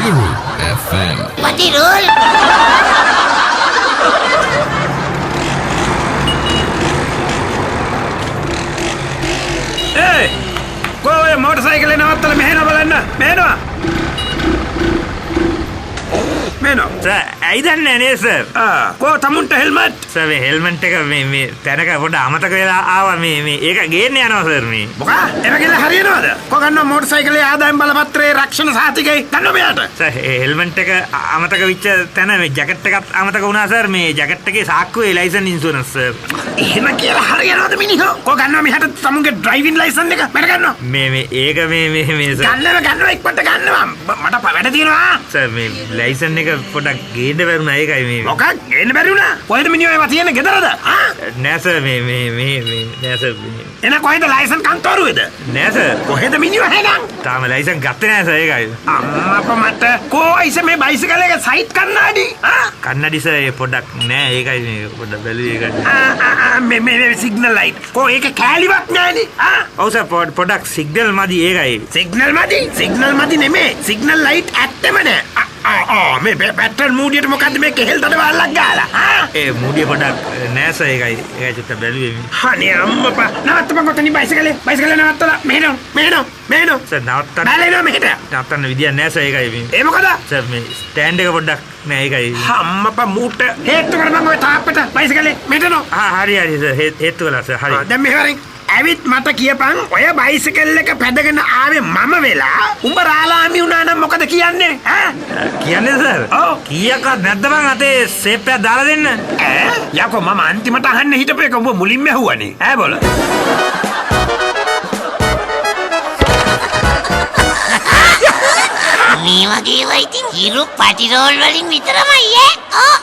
Matiru FM. Matirul. Hey, kowe motorcycle නවත්තලා මෙහෙන බලන්න. මෙහෙනවා. ඇයි දන්නේ නේ සර්? කෝ තමුන්ට හෙල්මට්? සර් මේ හෙල්මට් එක මේ තැනක පොඩ අමතක වෙලා ආවා මේ ඒක ගේන්න යනවා සර් මේ. මොකා? එවගල හරියනවද? කෝ ගන්න මොටර්සයිකලේ ආදායම් බලපත්‍රයේ රක්ෂණ සහතිකේ ගන්න මෙයාට. සර් හෙල්මට් එක අමතක වෙච්ච තැන මේ ජැකට් එකත් අමතක වුණා සර් මේ ජැකට් එකේ සාක්කුවේ ලයිසන් ඉන්ෂුරන්ස් සර්. එහෙම කියලා හරියනවද මිනිහෝ? කෝ ගන්නවා මෙහාට තමුන්ගේ ඩ්‍රයිවිං ලයිසන් එක මට ගන්නවා. මේ ඒක මේ සර්. ගන්නවා එක්කට ගන්නවා. මට වැඩ තියෙනවා. සර් මේ ලයිසන් එක පොඩක් ගේන්න බැරුණා ඒකයි මේ. මොකක් ගේන්න බැරි වුණා? කොහෙද මිනිහෝ ඒවා තියෙන්නේ ගෙදරද? නෑ සර් මේ නෑ සර්. එන කොහෙද ලයිසන් කන්තරුවේද? නෑ සර්. කොහෙද මිනිහෝ හෙනම්? තාම ලයිසන් ගත්තේ නෑ සර් ඒකයි. අම්මා මට කොයිස මේ බයිසිකල් එක සයිට් කන්නාඩි? කන්නඩි සර් පොඩක් නෑ ඒකයි මේ පොඩ බැලුවේ ඒකයි. මේ සිග්නල් ලයිට්. කො ඒක කෑලිවත් නෑනේ. ඔව් සර් පොඩක් සිග්නල් මදි ඒකයි. සිග්නල් මදි? සිග්නල් මදි නෙමේ. සිග්නල් ලයිට් ඇත්තම නෑ. මේ පැටර්න් මූඩියට මොකද්ද මේ කෙහෙල් දඩ වල්ලක් ගාලා? ඒ මූඩිය පොඩක් නෑ සර් ඒකයි චුට්ට බැලුවේ මේ. අනේ අම්මපා නවත්තපන් කොතනින් බයිසිකලේ නවත්තලා මෙහෙනවා සර් නවත්තන්න බැලේනවා මෙහෙට. නවත්තන්න විදියක් නෑ සර් ඒකයි මේ. ඒ මොකද? සර් මේ ස්ටෑන්ඩ් එක පොඩ්ඩක් නෑ ඒකයි. අම්මපා මූට හේතු කරපන් ඔය තාප්පට බයිසිකලේ මෙහෙටනෝ. හරි සර් හේතු කළා සර් හරි. දැන් මෙහෙවරින් ඇවිත් මට කියපන් ඔය බයිසිකල් එක පැදගෙන ආවේ මම වෙලා උඹ රාලාමි වුණා නම් මොකද කියන්නේ? කියන්නේ සර්? ඔව්. කීයක්වත් නැද්ද බං අතේ සේප් එකක් දාලා දෙන්න? යකෝ මම අන්තිමට අහන්න හිටපු එක උඹ මුලින්ම ඇහුවනේ. බෝල. මේ වගේ ඒවා ඉතින් හිරු පටිරෝල් වලින් විතරමයි ඈ.